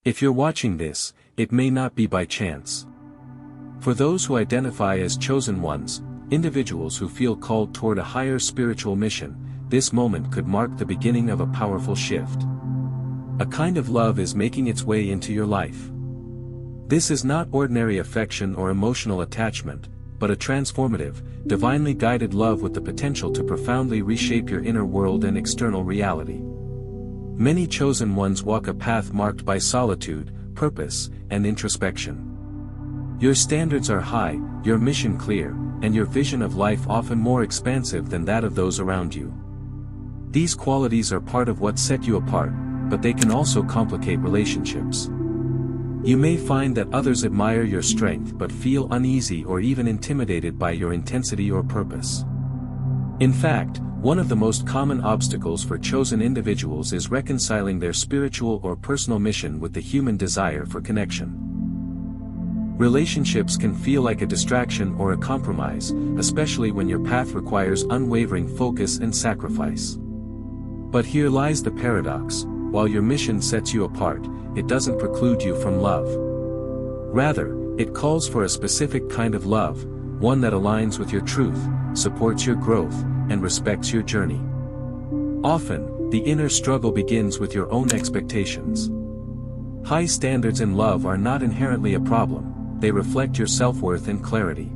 If you're watching this, it may not be by chance. For those who identify as chosen ones, individuals who feel called toward a higher spiritual mission, this moment could mark the beginning of a powerful shift. A kind of love is making its way into your life. This is not ordinary affection or emotional attachment, but a transformative, divinely guided love with the potential to profoundly reshape your inner world and external reality. Many chosen ones walk a path marked by solitude, purpose, and introspection. Your standards are high, your mission clear, and your vision of life often more expansive than that of those around you. These qualities are part of what set you apart, but they can also complicate relationships. You may find that others admire your strength but feel uneasy or even intimidated by your intensity or purpose. In fact, one of the most common obstacles for chosen individuals is reconciling their spiritual or personal mission with the human desire for connection. Relationships can feel like a distraction or a compromise, especially when your path requires unwavering focus and sacrifice. But here lies the paradox: while your mission sets you apart, it doesn't preclude you from love. Rather, it calls for a specific kind of love, one that aligns with your truth, supports your growth, and respects your journey. Often, the inner struggle begins with your own expectations. High standards in love are not inherently a problem, they reflect your self-worth and clarity.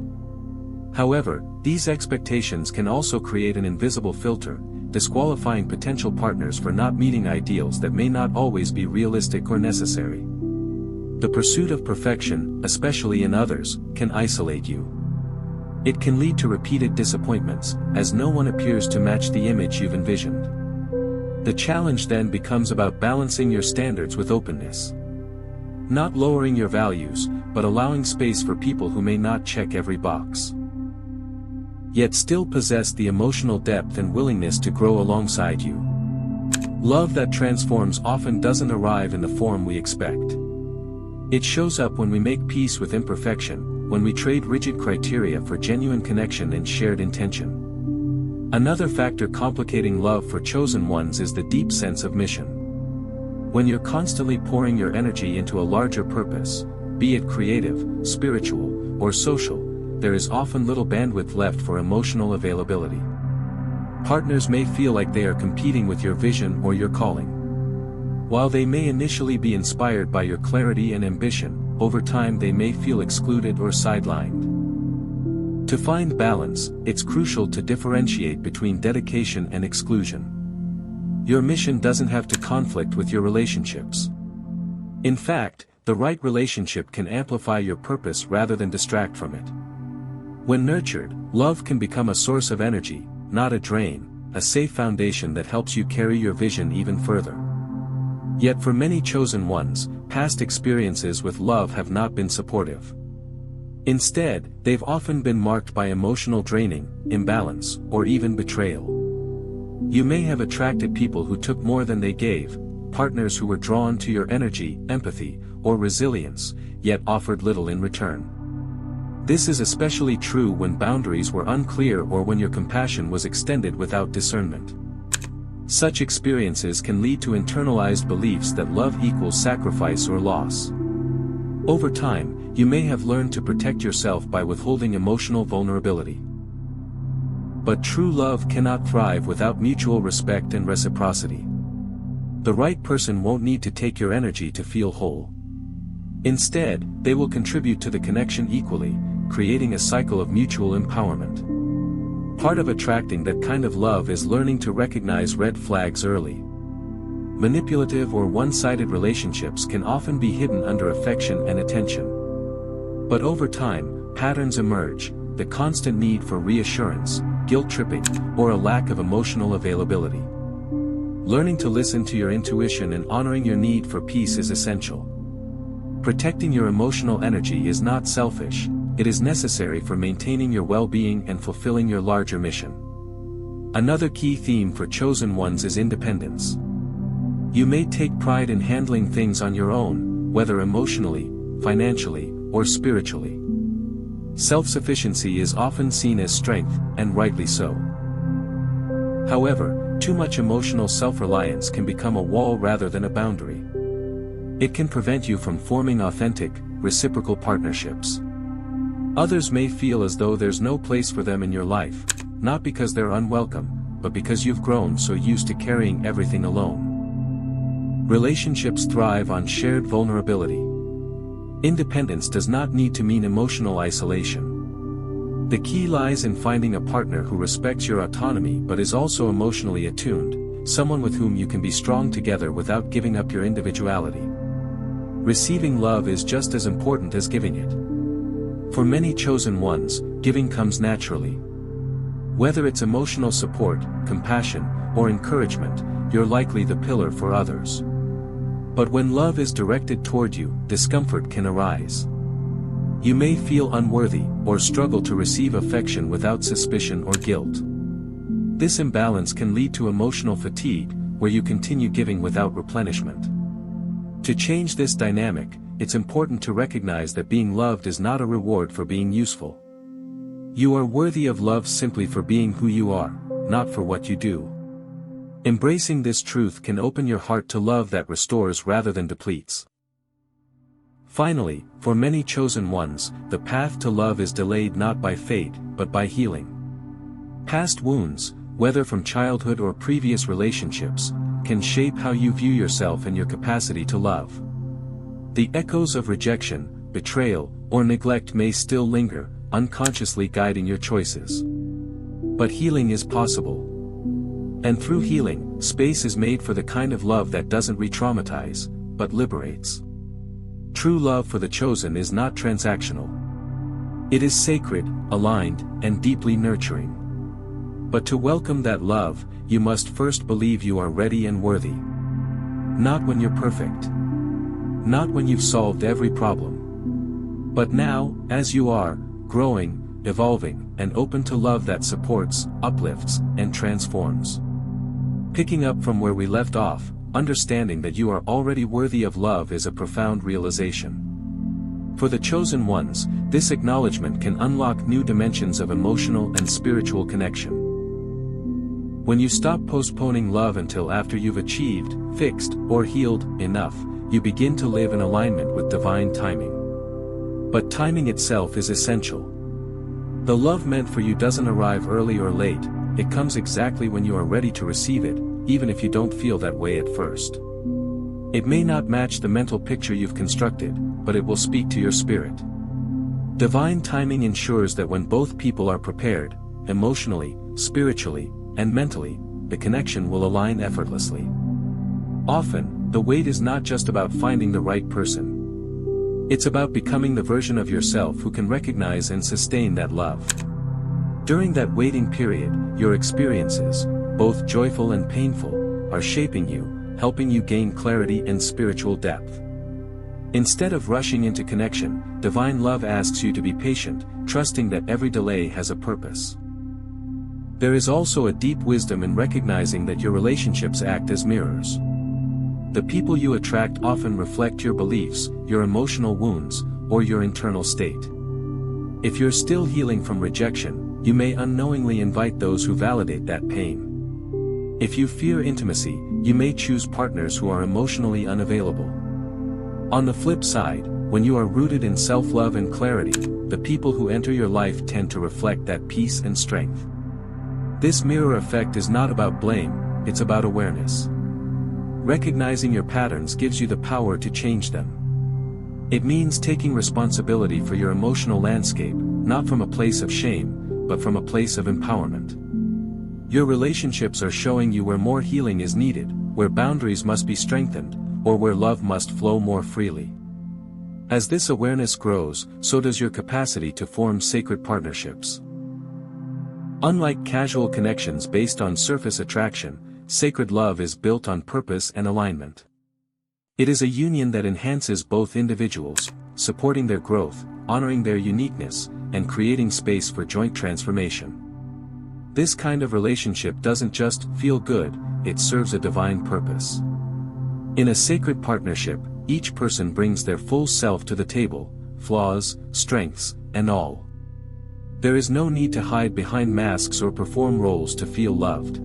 However, these expectations can also create an invisible filter, disqualifying potential partners for not meeting ideals that may not always be realistic or necessary. The pursuit of perfection, especially in others, can isolate you. It can lead to repeated disappointments, as no one appears to match the image you've envisioned. The challenge then becomes about balancing your standards with openness. Not lowering your values, but allowing space for people who may not check every box, yet still possess the emotional depth and willingness to grow alongside you. Love that transforms often doesn't arrive in the form we expect. It shows up when we make peace with imperfection, when we trade rigid criteria for genuine connection and shared intention. Another factor complicating love for chosen ones is the deep sense of mission. When you're constantly pouring your energy into a larger purpose, be it creative, spiritual, or social, there is often little bandwidth left for emotional availability. Partners may feel like they are competing with your vision or your calling. While they may initially be inspired by your clarity and ambition, over time they may feel excluded or sidelined. To find balance, it's crucial to differentiate between dedication and exclusion. Your mission doesn't have to conflict with your relationships. In fact, the right relationship can amplify your purpose rather than distract from it. When nurtured, love can become a source of energy, not a drain, a safe foundation that helps you carry your vision even further. Yet for many chosen ones, past experiences with love have not been supportive. Instead, they've often been marked by emotional draining, imbalance, or even betrayal. You may have attracted people who took more than they gave, partners who were drawn to your energy, empathy, or resilience, yet offered little in return. This is especially true when boundaries were unclear or when your compassion was extended without discernment. Such experiences can lead to internalized beliefs that love equals sacrifice or loss. Over time, you may have learned to protect yourself by withholding emotional vulnerability. But true love cannot thrive without mutual respect and reciprocity. The right person won't need to take your energy to feel whole. Instead, they will contribute to the connection equally, creating a cycle of mutual empowerment. Part of attracting that kind of love is learning to recognize red flags early. Manipulative or one-sided relationships can often be hidden under affection and attention. But over time, patterns emerge: the constant need for reassurance, guilt-tripping, or a lack of emotional availability. Learning to listen to your intuition and honoring your need for peace is essential. Protecting your emotional energy is not selfish, it is necessary for maintaining your well-being and fulfilling your larger mission. Another key theme for chosen ones is independence. You may take pride in handling things on your own, whether emotionally, financially, or spiritually. Self-sufficiency is often seen as strength, and rightly so. However, too much emotional self-reliance can become a wall rather than a boundary. It can prevent you from forming authentic, reciprocal partnerships. Others may feel as though there's no place for them in your life, not because they're unwelcome, but because you've grown so used to carrying everything alone. Relationships thrive on shared vulnerability. Independence does not need to mean emotional isolation. The key lies in finding a partner who respects your autonomy but is also emotionally attuned, someone with whom you can be strong together without giving up your individuality. Receiving love is just as important as giving it. For many chosen ones, giving comes naturally. Whether it's emotional support, compassion, or encouragement, you're likely the pillar for others. But when love is directed toward you, discomfort can arise. You may feel unworthy, or struggle to receive affection without suspicion or guilt. This imbalance can lead to emotional fatigue, where you continue giving without replenishment. To change this dynamic, it's important to recognize that being loved is not a reward for being useful. You are worthy of love simply for being who you are, not for what you do. Embracing this truth can open your heart to love that restores rather than depletes. Finally, for many chosen ones, the path to love is delayed not by fate, but by healing. Past wounds, whether from childhood or previous relationships, can shape how you view yourself and your capacity to love. The echoes of rejection, betrayal, or neglect may still linger, unconsciously guiding your choices. But healing is possible. And through healing, space is made for the kind of love that doesn't re-traumatize, but liberates. True love for the chosen is not transactional. It is sacred, aligned, and deeply nurturing. But to welcome that love, you must first believe you are ready and worthy. Not when you're perfect. Not when you've solved every problem. But now, as you are, growing, evolving, and open to love that supports, uplifts, and transforms. Picking up from where we left off, understanding that you are already worthy of love is a profound realization. For the chosen ones, this acknowledgement can unlock new dimensions of emotional and spiritual connection. When you stop postponing love until after you've achieved, fixed, or healed enough, you begin to live in alignment with divine timing. But timing itself is essential. The love meant for you doesn't arrive early or late, it comes exactly when you are ready to receive it, even if you don't feel that way at first. It may not match the mental picture you've constructed, but it will speak to your spirit. Divine timing ensures that when both people are prepared, emotionally, spiritually, and mentally, the connection will align effortlessly. Often, the wait is not just about finding the right person. It's about becoming the version of yourself who can recognize and sustain that love. During that waiting period, your experiences, both joyful and painful, are shaping you, helping you gain clarity and spiritual depth. Instead of rushing into connection, divine love asks you to be patient, trusting that every delay has a purpose. There is also a deep wisdom in recognizing that your relationships act as mirrors. The people you attract often reflect your beliefs, your emotional wounds, or your internal state. If you're still healing from rejection, you may unknowingly invite those who validate that pain. If you fear intimacy, you may choose partners who are emotionally unavailable. On the flip side, when you are rooted in self-love and clarity, the people who enter your life tend to reflect that peace and strength. This mirror effect is not about blame, it's about awareness. Recognizing your patterns gives you the power to change them. It means taking responsibility for your emotional landscape, not from a place of shame, but from a place of empowerment. Your relationships are showing you where more healing is needed, where boundaries must be strengthened, or where love must flow more freely. As this awareness grows, so does your capacity to form sacred partnerships. Unlike casual connections based on surface attraction, sacred love is built on purpose and alignment. It is a union that enhances both individuals, supporting their growth, honoring their uniqueness, and creating space for joint transformation. This kind of relationship doesn't just feel good, it serves a divine purpose. In a sacred partnership, each person brings their full self to the table, flaws, strengths, and all. There is no need to hide behind masks or perform roles to feel loved.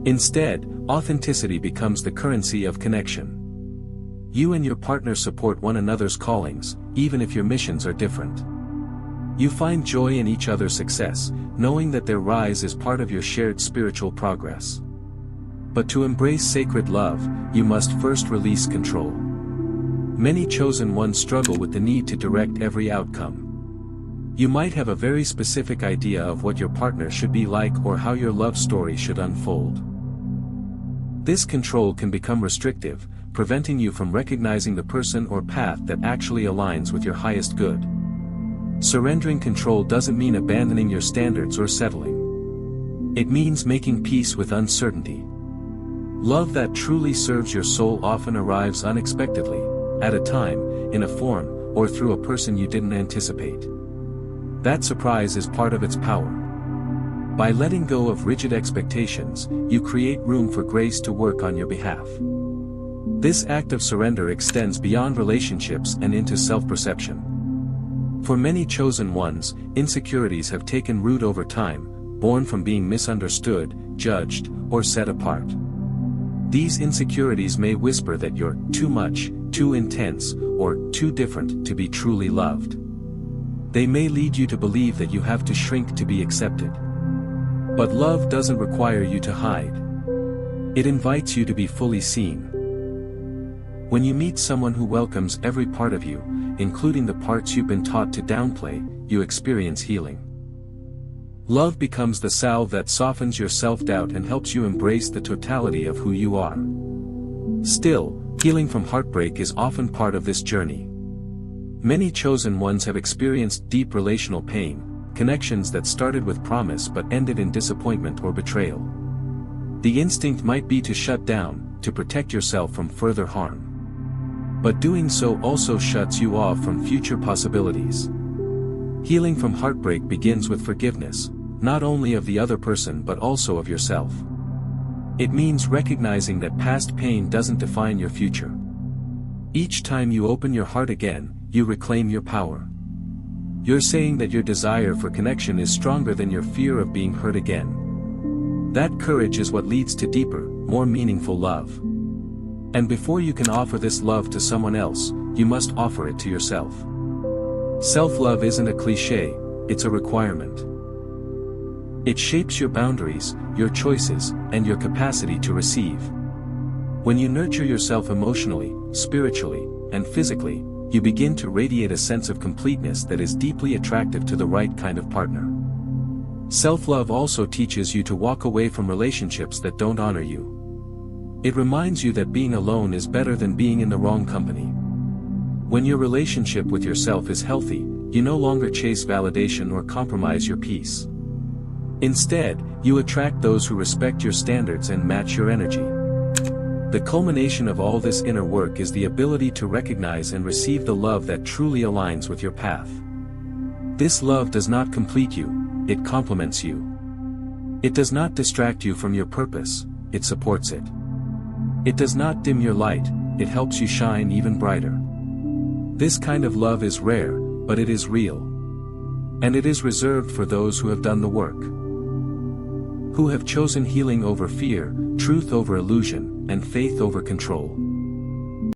Instead, authenticity becomes the currency of connection. You and your partner support one another's callings, even if your missions are different. You find joy in each other's success, knowing that their rise is part of your shared spiritual progress. But to embrace sacred love, you must first release control. Many chosen ones struggle with the need to direct every outcome. You might have a very specific idea of what your partner should be like or how your love story should unfold. This control can become restrictive, preventing you from recognizing the person or path that actually aligns with your highest good. Surrendering control doesn't mean abandoning your standards or settling. It means making peace with uncertainty. Love that truly serves your soul often arrives unexpectedly, at a time, in a form, or through a person you didn't anticipate. That surprise is part of its power. By letting go of rigid expectations, you create room for grace to work on your behalf. This act of surrender extends beyond relationships and into self-perception. For many chosen ones, insecurities have taken root over time, born from being misunderstood, judged, or set apart. These insecurities may whisper that you're too much, too intense, or too different to be truly loved. They may lead you to believe that you have to shrink to be accepted. But love doesn't require you to hide. It invites you to be fully seen. When you meet someone who welcomes every part of you, including the parts you've been taught to downplay, you experience healing. Love becomes the salve that softens your self-doubt and helps you embrace the totality of who you are. Still, healing from heartbreak is often part of this journey. Many chosen ones have experienced deep relational pain, connections that started with promise but ended in disappointment or betrayal. The instinct might be to shut down, to protect yourself from further harm. But doing so also shuts you off from future possibilities. Healing from heartbreak begins with forgiveness, not only of the other person but also of yourself. It means recognizing that past pain doesn't define your future. Each time you open your heart again, you reclaim your power. You're saying that your desire for connection is stronger than your fear of being hurt again. That courage is what leads to deeper, more meaningful love. And before you can offer this love to someone else, you must offer it to yourself. Self-love isn't a cliché, it's a requirement. It shapes your boundaries, your choices, and your capacity to receive. When you nurture yourself emotionally, spiritually, and physically, you begin to radiate a sense of completeness that is deeply attractive to the right kind of partner. Self-love also teaches you to walk away from relationships that don't honor you. It reminds you that being alone is better than being in the wrong company. When your relationship with yourself is healthy, you no longer chase validation or compromise your peace. Instead, you attract those who respect your standards and match your energy. The culmination of all this inner work is the ability to recognize and receive the love that truly aligns with your path. This love does not complete you, it complements you. It does not distract you from your purpose, it supports it. It does not dim your light, it helps you shine even brighter. This kind of love is rare, but it is real. And it is reserved for those who have done the work. Who have chosen healing over fear, truth over illusion, and faith over control.